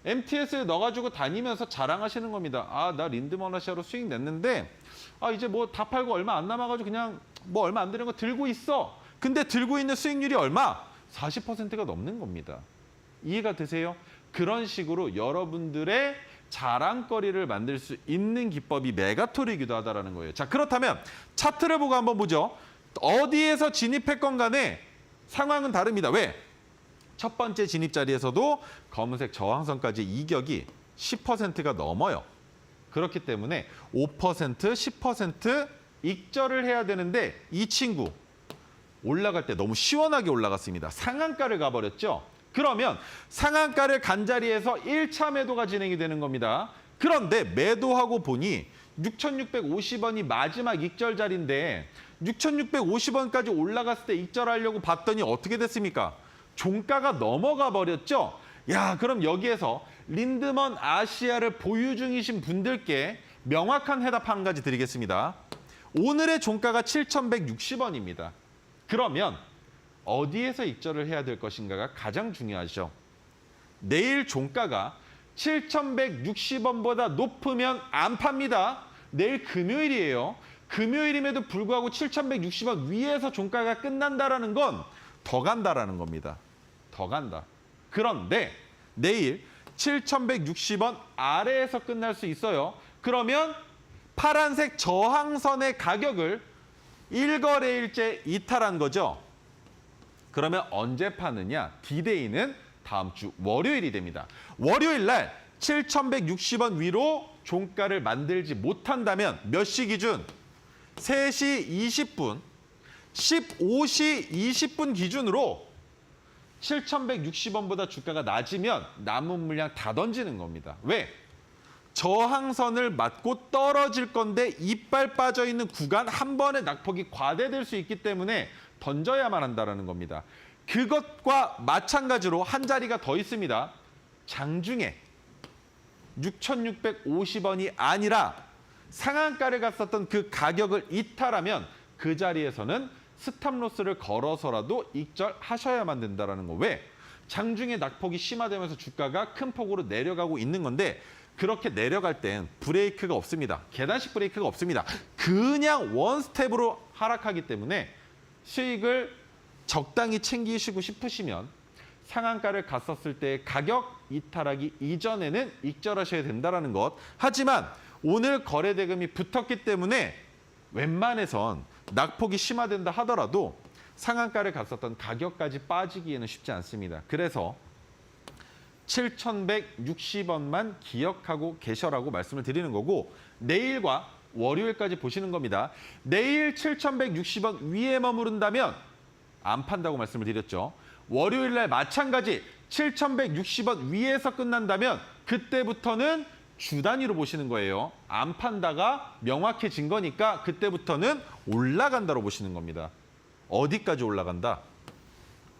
MTS에 넣어가지고 다니면서 자랑하시는 겁니다. 나 린드먼 아시아로 수익 냈는데 이제 뭐 다 팔고 얼마 안 남아가지고 그냥 뭐 얼마 안 되는 거 들고 있어. 근데 들고 있는 수익률이 얼마? 40%가 넘는 겁니다. 이해가 되세요? 그런 식으로 여러분들의 자랑거리를 만들 수 있는 기법이 메가토르이기도 하다라는 거예요. 자, 그렇다면 차트를 보고 한번 보죠. 어디에서 진입했건 간에 상황은 다릅니다. 왜? 첫 번째 진입 자리에서도 검은색 저항선까지 이격이 10%가 넘어요. 그렇기 때문에 5%, 10% 익절을 해야 되는데 이 친구 올라갈 때 너무 시원하게 올라갔습니다. 상한가를 가버렸죠. 그러면 상한가를 간 자리에서 1차 매도가 진행이 되는 겁니다. 그런데 매도하고 보니 6,650원이 마지막 익절 자리인데 6,650원까지 올라갔을 때 익절하려고 봤더니 어떻게 됐습니까? 종가가 넘어가 버렸죠. 야, 그럼 여기에서 린드먼 아시아를 보유 중이신 분들께 명확한 해답 한 가지 드리겠습니다. 오늘의 종가가 7,160원입니다. 그러면 어디에서 익절을 해야 될 것인가가 가장 중요하죠. 내일 종가가 7,160원보다 높으면 안 팝니다. 내일 금요일이에요. 금요일임에도 불구하고 7,160원 위에서 종가가 끝난다라는 건 더 간다라는 겁니다. 더 간다. 그런데 내일 7,160원 아래에서 끝날 수 있어요. 그러면 파란색 저항선의 가격을 1거래일째 이탈한 거죠. 그러면 언제 파느냐? 디데이는 다음 주 월요일이 됩니다. 월요일 날 7,160원 위로 종가를 만들지 못한다면 몇 시 기준? 3시 20분, 15시 20분 기준으로 7,160원보다 주가가 낮으면 남은 물량 다 던지는 겁니다. 왜? 저항선을 맞고 떨어질 건데 이빨 빠져있는 구간 한 번에 낙폭이 과대될 수 있기 때문에 던져야만 한다는 겁니다. 그것과 마찬가지로 한 자리가 더 있습니다. 장중에 6,650원이 아니라 상한가를 갔었던 그 가격을 이탈하면 그 자리에서는 스탑로스를 걸어서라도 익절하셔야만 된다는 거. 왜? 장중에 낙폭이 심화되면서 주가가 큰 폭으로 내려가고 있는 건데 그렇게 내려갈 땐 브레이크가 없습니다. 계단식 브레이크가 없습니다. 그냥 원스텝으로 하락하기 때문에 수익을 적당히 챙기시고 싶으시면 상한가를 갔었을 때 가격 이탈하기 이전에는 익절하셔야 된다는 것. 하지만 오늘 거래대금이 붙었기 때문에 웬만해선 낙폭이 심화된다 하더라도 상한가를 갔었던 가격까지 빠지기에는 쉽지 않습니다. 그래서 7,160원만 기억하고 계셔라고 말씀을 드리는 거고 내일과 월요일까지 보시는 겁니다. 내일 7,160원 위에 머무른다면 안 판다고 말씀을 드렸죠. 월요일 날 마찬가지 7,160원 위에서 끝난다면 그때부터는 주 단위로 보시는 거예요. 안 판다가 명확해진 거니까 그때부터는 올라간다로 보시는 겁니다. 어디까지 올라간다?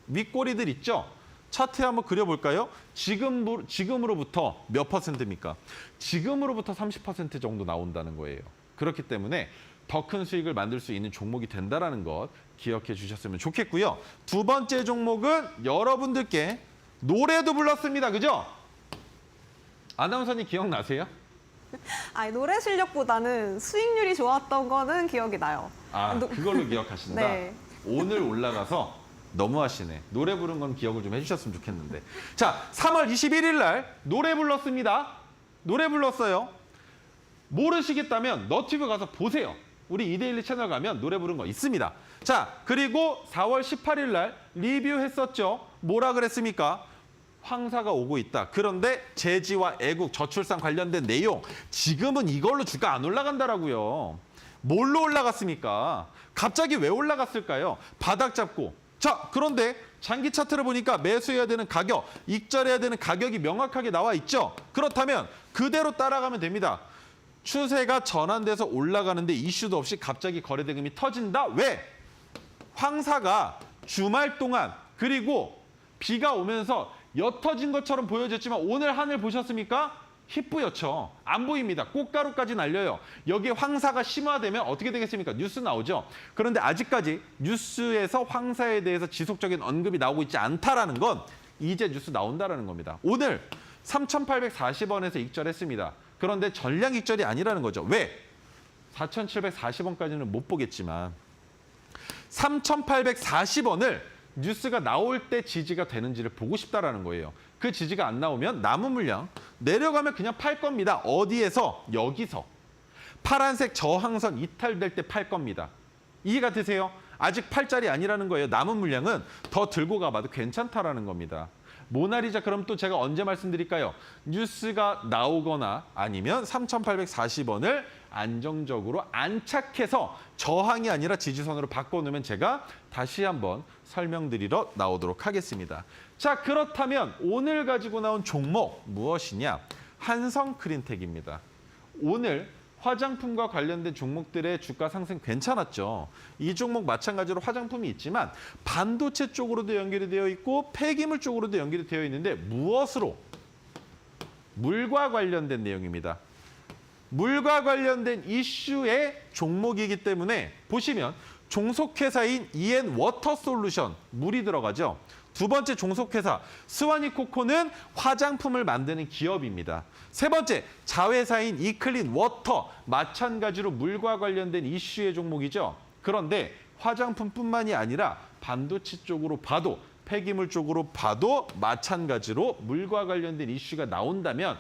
윗꼬리들 있죠? 차트 한번 그려볼까요? 지금으로부터 몇 퍼센트입니까? 지금으로부터 30% 정도 나온다는 거예요. 그렇기 때문에 더 큰 수익을 만들 수 있는 종목이 된다는 것 기억해 주셨으면 좋겠고요. 두 번째 종목은 여러분들께 노래도 불렀습니다. 그죠? 아나운서님 기억나세요? 아니, 노래 실력보다는 수익률이 좋았던 거는 기억이 나요. 아, 그걸로 기억하신다? 네. 오늘 올라가서 너무하시네. 노래 부른 건 기억을 좀 해주셨으면 좋겠는데. 자, 3월 21일 날 노래 불렀습니다. 노래 불렀어요. 모르시겠다면 너튜브 가서 보세요. 우리 이데일리 채널 가면 노래 부른 거 있습니다. 자, 그리고 4월 18일 날 리뷰했었죠. 뭐라 그랬습니까? 황사가 오고 있다. 그런데 제지와 애국, 저출산 관련된 내용 지금은 이걸로 주가 안 올라간다라고요. 뭘로 올라갔습니까? 갑자기 왜 올라갔을까요? 바닥 잡고. 자, 그런데 장기 차트를 보니까 매수해야 되는 가격, 익절해야 되는 가격이 명확하게 나와 있죠. 그렇다면 그대로 따라가면 됩니다. 추세가 전환돼서 올라가는데 이슈도 없이 갑자기 거래대금이 터진다? 왜? 황사가 주말 동안 그리고 비가 오면서 옅어진 것처럼 보여졌지만 오늘 하늘 보셨습니까? 희뿌옇죠. 안 보입니다. 꽃가루까지 날려요. 여기에 황사가 심화되면 어떻게 되겠습니까? 뉴스 나오죠. 그런데 아직까지 뉴스에서 황사에 대해서 지속적인 언급이 나오고 있지 않다라는 건 이제 뉴스 나온다라는 겁니다. 오늘 3,840원에서 익절했습니다. 그런데 전량 익절이 아니라는 거죠. 왜? 4,740원까지는 못 보겠지만 3,840원을 뉴스가 나올 때 지지가 되는지를 보고 싶다라는 거예요. 그 지지가 안 나오면 남은 물량 내려가면 그냥 팔 겁니다. 어디에서? 여기서. 파란색 저항선 이탈될 때 팔 겁니다. 이해가 되세요? 아직 팔짜리 아니라는 거예요. 남은 물량은 더 들고 가봐도 괜찮다라는 겁니다. 모나리자 그럼 또 제가 언제 말씀드릴까요? 뉴스가 나오거나 아니면 3,840원을 안정적으로 안착해서 저항이 아니라 지지선으로 바꿔놓으면 제가 다시 한번 설명드리러 나오도록 하겠습니다. 자, 그렇다면 오늘 가지고 나온 종목 무엇이냐? 한성크린텍입니다. 오늘 화장품과 관련된 종목들의 주가 상승 괜찮았죠. 이 종목 마찬가지로 화장품이 있지만 반도체 쪽으로도 연결이 되어 있고 폐기물 쪽으로도 연결이 되어 있는데 무엇으로? 물과 관련된 내용입니다. 물과 관련된 이슈의 종목이기 때문에 보시면 종속회사인 EN워터솔루션, 물이 들어가죠. 두 번째 종속회사 스와니코코는 화장품을 만드는 기업입니다. 세 번째 자회사인 이클린워터, 마찬가지로 물과 관련된 이슈의 종목이죠. 그런데 화장품뿐만이 아니라 반도체 쪽으로 봐도 폐기물 쪽으로 봐도 마찬가지로 물과 관련된 이슈가 나온다면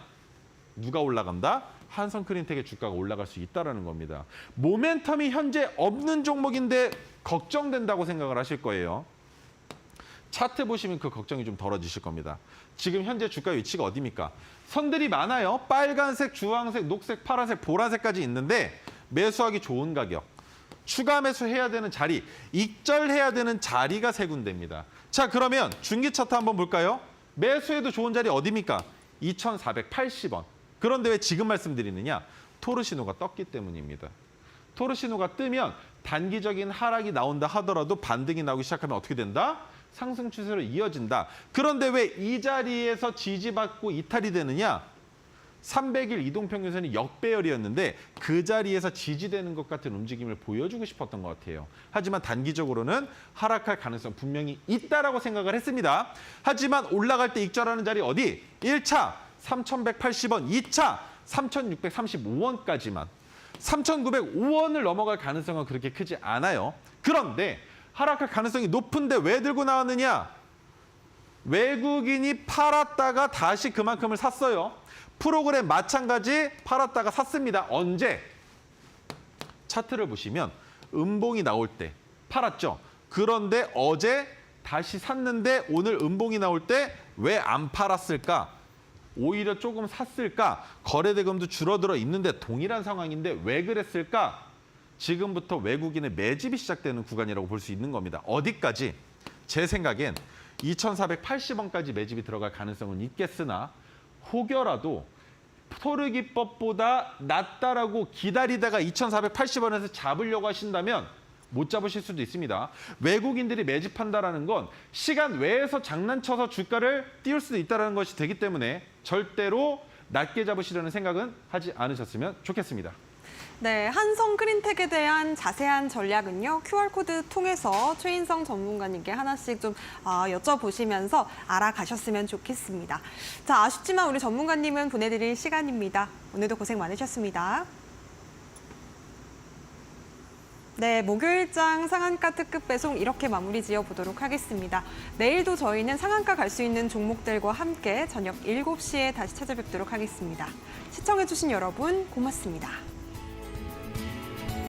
누가 올라간다? 한성크린텍의 주가가 올라갈 수 있다는 겁니다. 모멘텀이 현재 없는 종목인데 걱정된다고 생각을 하실 거예요. 차트 보시면 그 걱정이 좀 덜어지실 겁니다. 지금 현재 주가 위치가 어디입니까? 선들이 많아요. 빨간색, 주황색, 녹색, 파란색, 보라색까지 있는데 매수하기 좋은 가격. 추가 매수해야 되는 자리, 익절해야 되는 자리가 세 군데입니다. 자, 그러면 중기 차트 한번 볼까요? 매수해도 좋은 자리 어디입니까? 2,480원. 그런데 왜 지금 말씀드리느냐? 토르시노가 떴기 때문입니다. 토르시노가 뜨면 단기적인 하락이 나온다 하더라도 반등이 나오기 시작하면 어떻게 된다? 상승 추세로 이어진다. 그런데 왜 이 자리에서 지지받고 이탈이 되느냐? 300일 이동평균선이 역배열이었는데 그 자리에서 지지되는 것 같은 움직임을 보여주고 싶었던 것 같아요. 하지만 단기적으로는 하락할 가능성 분명히 있다라고 생각을 했습니다. 하지만 올라갈 때 익절하는 자리 어디? 1차 3,180원, 2차 3,635원까지만. 3,905원을 넘어갈 가능성은 그렇게 크지 않아요. 그런데 하락할 가능성이 높은데 왜 들고 나왔느냐? 외국인이 팔았다가 다시 그만큼을 샀어요. 프로그램 마찬가지 팔았다가 샀습니다. 언제? 차트를 보시면 음봉이 나올 때 팔았죠. 그런데 어제 다시 샀는데 오늘 음봉이 나올 때 왜 안 팔았을까? 오히려 조금 샀을까? 거래대금도 줄어들어 있는데 동일한 상황인데 왜 그랬을까? 지금부터 외국인의 매집이 시작되는 구간이라고 볼 수 있는 겁니다. 어디까지? 제 생각엔 2,480원까지 매집이 들어갈 가능성은 있겠으나 혹여라도 토르기법보다 낮다라고 기다리다가 2,480원에서 잡으려고 하신다면 못 잡으실 수도 있습니다. 외국인들이 매집한다라는 건 시간 외에서 장난쳐서 주가를 띄울 수도 있다는 것이 되기 때문에 절대로 낮게 잡으시려는 생각은 하지 않으셨으면 좋겠습니다. 네, 한성크린텍에 대한 자세한 전략은요. QR코드 통해서 최인성 전문가님께 하나씩 좀 여쭤보시면서 알아가셨으면 좋겠습니다. 자, 아쉽지만 우리 전문가님은 보내드릴 시간입니다. 오늘도 고생 많으셨습니다. 네, 목요일장 상한가 특급 배송 이렇게 마무리 지어보도록 하겠습니다. 내일도 저희는 상한가 갈 수 있는 종목들과 함께 저녁 7시에 다시 찾아뵙도록 하겠습니다. 시청해주신 여러분 고맙습니다.